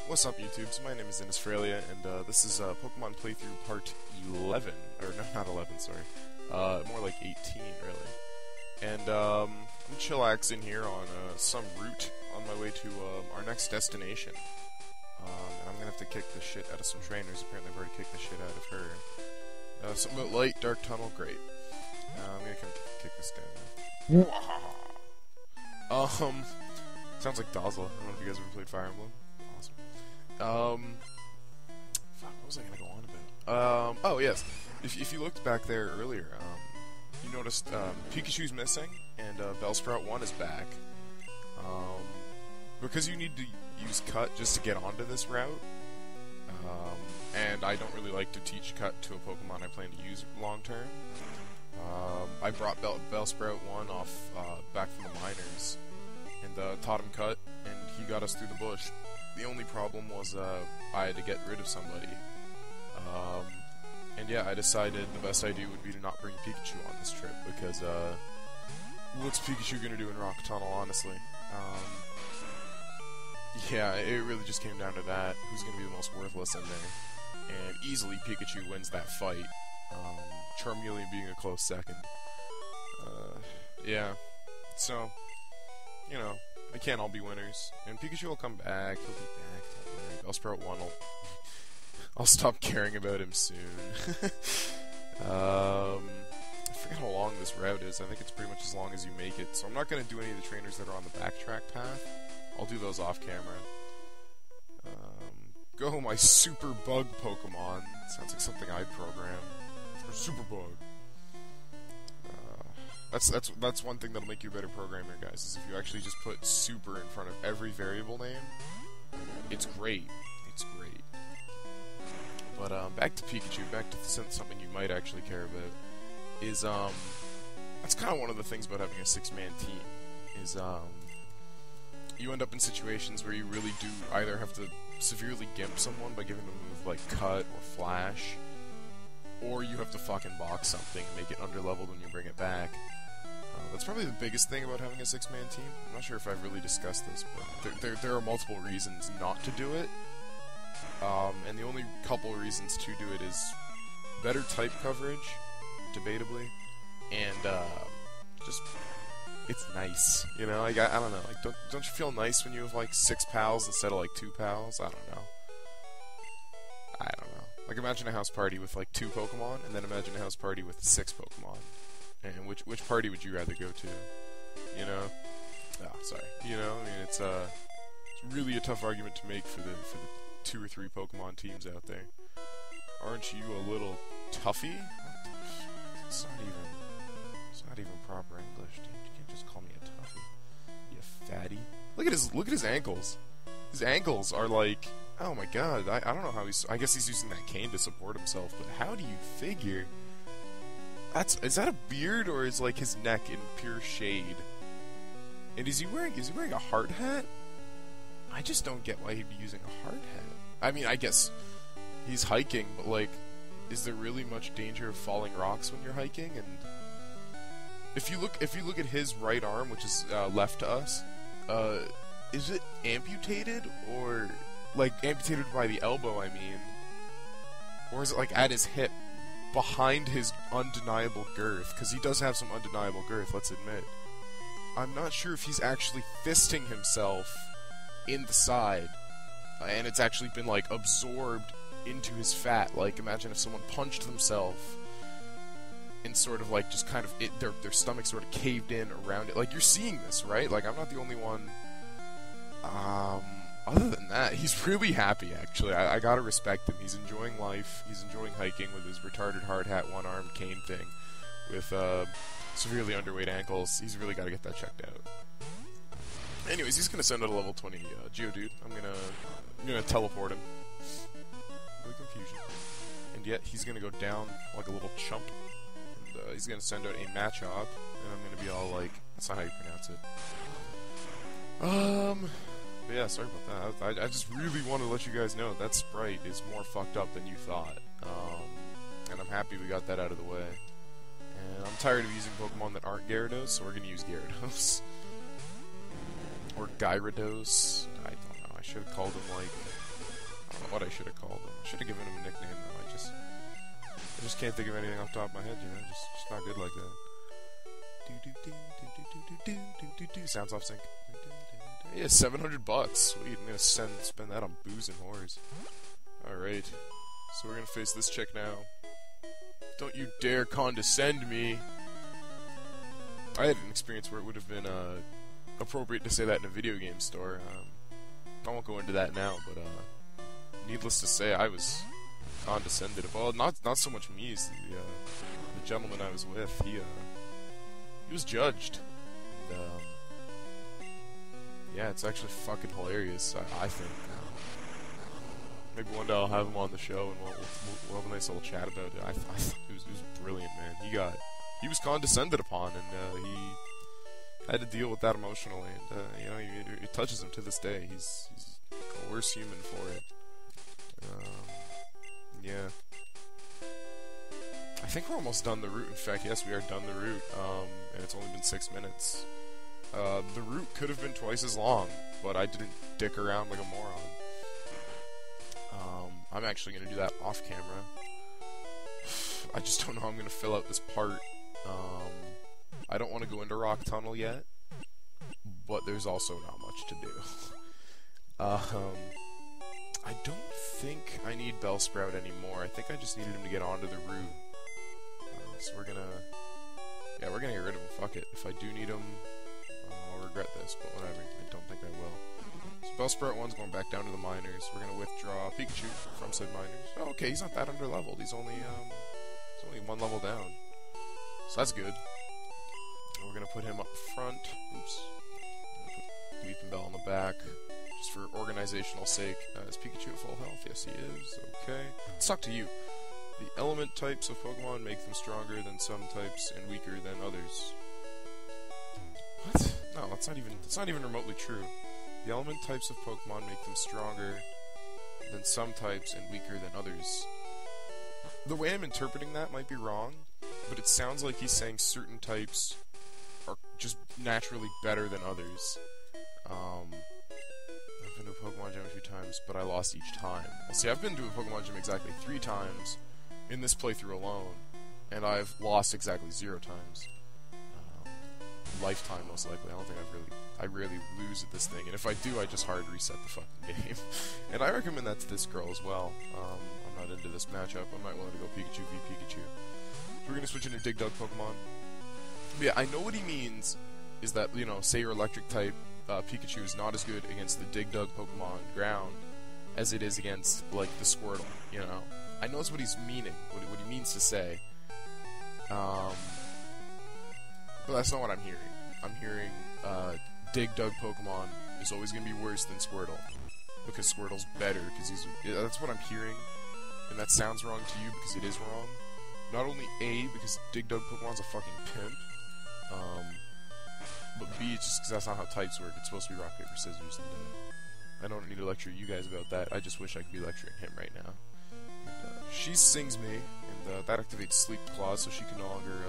What's up, YouTube? So my name is Innesfrelia, and this is Pokemon Playthrough Part 11, or no, not 11, sorry, more like 18, really. And I'm chillaxing here on some route on my way to our next destination. And I'm gonna have to kick the shit out of some trainers. Apparently I've already kicked the shit out of her. Something about light, dark tunnel, great. I'm gonna come kick this guy now. Sounds like Dazzle. I don't know if you guys ever played Fire Emblem. Awesome. Fuck, what was I gonna go on about? Oh yes. If you looked back there earlier, you noticed Pikachu's missing and Bellsprout 1 is back. Because you need to use Cut just to get onto this route. And I don't really like to teach Cut to a Pokemon I plan to use long term. I brought Bellsprout 1 off back from the miners and taught him Cut, and he got us through the bush. The only problem was I had to get rid of somebody. And yeah, I decided the best idea would be to not bring Pikachu on this trip, because what's Pikachu gonna do in Rock Tunnel, honestly? Yeah, it really just came down to that. Who's gonna be the most worthless in there? And easily Pikachu wins that fight. Charmeleon being a close second. Yeah. So, you know, they can't all be winners. And Pikachu will come back. He'll be back. Bellsprout 1 will... I'll stop caring about him soon. I forget how long this route is. I think it's pretty much as long as you make it. So I'm not going to do any of the trainers that are on the backtrack path. I'll do those off camera. Go, my Super Bug Pokemon. Sounds like something I'd program. Super Bug. That's one thing that'll make you a better programmer, guys, is if you actually just put super in front of every variable name. It's great. It's great. But back to Pikachu, back to something you might actually care about, is that's kind of one of the things about having a 6-man team, is you end up in situations where you really do either have to severely gimp someone by giving them a move like Cut or Flash, or you have to fucking box something and make it underleveled when you bring it back. That's probably the biggest thing about having a 6-man team. I'm not sure if I've really discussed this, but there are multiple reasons not to do it. And the only couple reasons to do it is better type coverage, debatably, and just it's nice, you know. Like, I don't know. Like, don't you feel nice when you have like 6 pals instead of like 2 pals? I don't know. Like, imagine a house party with like 2 Pokemon, and then imagine a house party with 6 Pokemon. And which party would you rather go to? You know? Ah, sorry. You know, I mean, it's really a tough argument to make for the 2 or 3 Pokemon teams out there. Aren't you a little toughy? It's not even proper English, dude. You can't just call me a toughie. You fatty. Look at his ankles. His ankles are like, oh my god. I don't know how I guess he's using that cane to support himself, but how do you figure? Is that a beard, or is like his neck in pure shade? And is he wearing a hard hat? I just don't get why he'd be using a hard hat. I mean, I guess he's hiking, but like, is there really much danger of falling rocks when you're hiking? And if you look at his right arm, which is left to us, is it amputated, or like amputated by the elbow? I mean, or is it like at his hip? Behind his undeniable girth, because he does have some undeniable girth, let's admit. I'm not sure if he's actually fisting himself in the side, and it's actually been, like, absorbed into his fat. Like, imagine if someone punched themselves and sort of, like, just kind of, their stomach sort of caved in around it. Like, you're seeing this, right? Like, I'm not the only one. Other than that, he's really happy, actually. I gotta respect him. He's enjoying life. He's enjoying hiking with his retarded hard hat, one-armed cane thing with severely underweight ankles. He's really gotta get that checked out. Anyways, he's gonna send out a level 20 Geodude. I'm gonna teleport him. Really confusion. And yet, he's gonna go down like a little chump. And he's gonna send out a Machop, and I'm gonna be all like, that's not how you pronounce it. But yeah, sorry about that. I just really wanted to let you guys know that sprite is more fucked up than you thought. And I'm happy we got that out of the way. And I'm tired of using Pokemon that aren't Gyarados, so we're gonna use Gyarados. Or Gyarados. I don't know. I should have called him, like, I don't know what I should have called him. I should have given him a nickname, though. I just can't think of anything off the top of my head, you know? Just not good like that. Sounds off sync. Yeah, $700. Sweet. I'm gonna spend that on booze and whores. Alright. So we're gonna face this chick now. Don't you dare condescend me. I had an experience where it would have been appropriate to say that in a video game store. I won't go into that now, but needless to say, I was condescended. Well, not so much me as the gentleman I was with. He was judged. And, yeah, it's actually fucking hilarious. I think. Maybe one day I'll have him on the show and we'll have a nice little chat about it. I thought it was brilliant, man. He was condescended upon, and he had to deal with that emotionally, and you know, it touches him to this day. He's a worse human for it. Yeah. I think we're almost done the route. In fact, yes, we are done the route, and it's only been 6 minutes. The route could have been twice as long, but I didn't dick around like a moron. I'm actually going to do that off camera. I just don't know how I'm going to fill out this part. I don't want to go into Rock Tunnel yet, but there's also not much to do. I don't think I need Bellsprout anymore. I think I just needed him to get onto the route. So we're gonna get rid of him. Fuck it. If I do need him, I'll regret this, but whatever. I don't think I will. So Bellsprout 1's going back down to the miners. We're gonna withdraw Pikachu from said miners. Oh, okay, he's not that under-leveled. He's only one level down. So that's good. And we're gonna put him up front. Oops. Put Weeping Bell on the back. Just for organizational sake. Is Pikachu at full health? Yes, he is. Okay. Let's talk to you. The element types of Pokemon make them stronger than some types and weaker than others. What? No, that's not even remotely true. The element types of Pokemon make them stronger than some types and weaker than others. The way I'm interpreting that might be wrong, but it sounds like he's saying certain types are just naturally better than others. I've been to a Pokemon Gym a few times, but I lost each time. Well, see, I've been to a Pokemon Gym exactly 3 times in this playthrough alone, and I've lost exactly 0 times. Lifetime, most likely. I don't think I rarely lose at this thing, and if I do, I just hard reset the fucking game. And I recommend that to this girl as well. I'm not into this matchup. I'm not willing to go Pikachu v Pikachu. So we're gonna switch into Dig Dug Pokemon. But yeah, I know what he means is that, you know, say your electric type Pikachu is not as good against the Dig Dug Pokemon ground as it is against, like, the Squirtle, you know? I know that's what he's meaning, what he means to say. But that's not what I'm hearing. I'm hearing, Dig Dug Pokemon is always going to be worse than Squirtle. Because Squirtle's better, because that's what I'm hearing. And that sounds wrong to you, because it is wrong. Not only A, because Dig Dug Pokemon's a fucking pimp. But B, it's just because that's not how types work. It's supposed to be rock, paper, scissors, and I don't need to lecture you guys about that. I just wish I could be lecturing him right now. And, she sings me, and that activates Sleep Clause, so she can no longer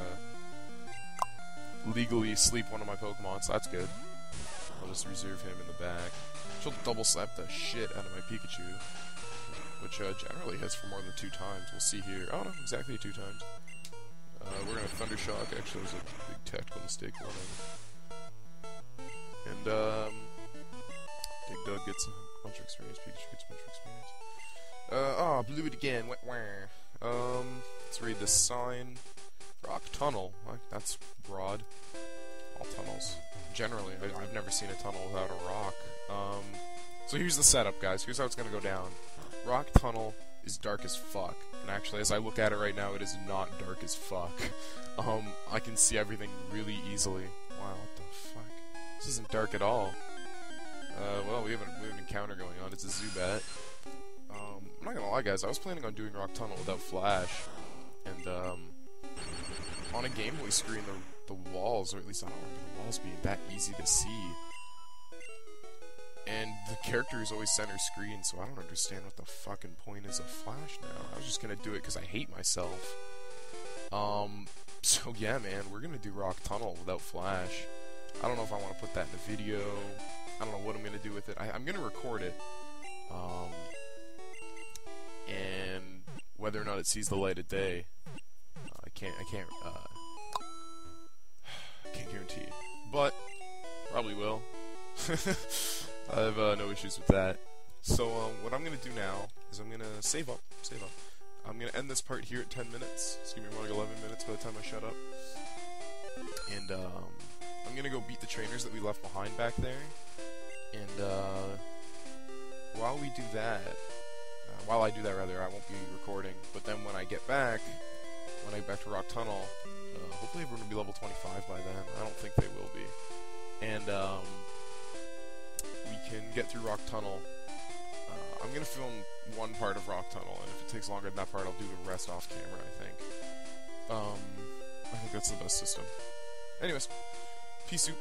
legally sleep one of my Pokemon, so that's good. I'll just reserve him in the back. She'll double slap the shit out of my Pikachu, which generally hits for more than 2 times. We'll see here. Oh no, exactly 2 times. We're gonna Thunder Shock. Actually, it was a big tactical mistake. And Dig Dug gets a bunch of experience. Pikachu gets a bunch of experience. Blew it again. Let's read this sign. Rock Tunnel. That's broad. All tunnels. Generally, I've never seen a tunnel without a rock. So here's the setup, guys. Here's how it's gonna go down. Rock Tunnel is dark as fuck. And actually, as I look at it right now, it is not dark as fuck. I can see everything really easily. Wow, what the fuck? This isn't dark at all. Well, we have an encounter going on. It's a Zubat. I'm not gonna lie, guys. I was planning on doing Rock Tunnel without Flash. And, on a Game Boy screen, the walls, or at least I don't remember the walls being that easy to see. And the character is always center screen, so I don't understand what the fucking point is of Flash now. I was just gonna do it because I hate myself. So yeah, man, we're gonna do Rock Tunnel without Flash. I don't know if I want to put that in a video. I don't know what I'm gonna do with it. I'm gonna record it, and whether or not it sees the light of day, I can't guarantee, but probably will. I have no issues with that. So what I'm gonna do now is I'm gonna save up. I'm gonna end this part here at 10 minutes. It's gonna be more like 11 minutes by the time I shut up. And I'm gonna go beat the trainers that we left behind back there. And while I do that, I won't be recording. But then when I get back to Rock Tunnel, hopefully everyone will be level 25 by then. I don't think they will be. And we can get through Rock Tunnel. I'm going to film one part of Rock Tunnel, and if it takes longer than that part, I'll do the rest off camera, I think. I think that's the best system. Anyways, pea soup.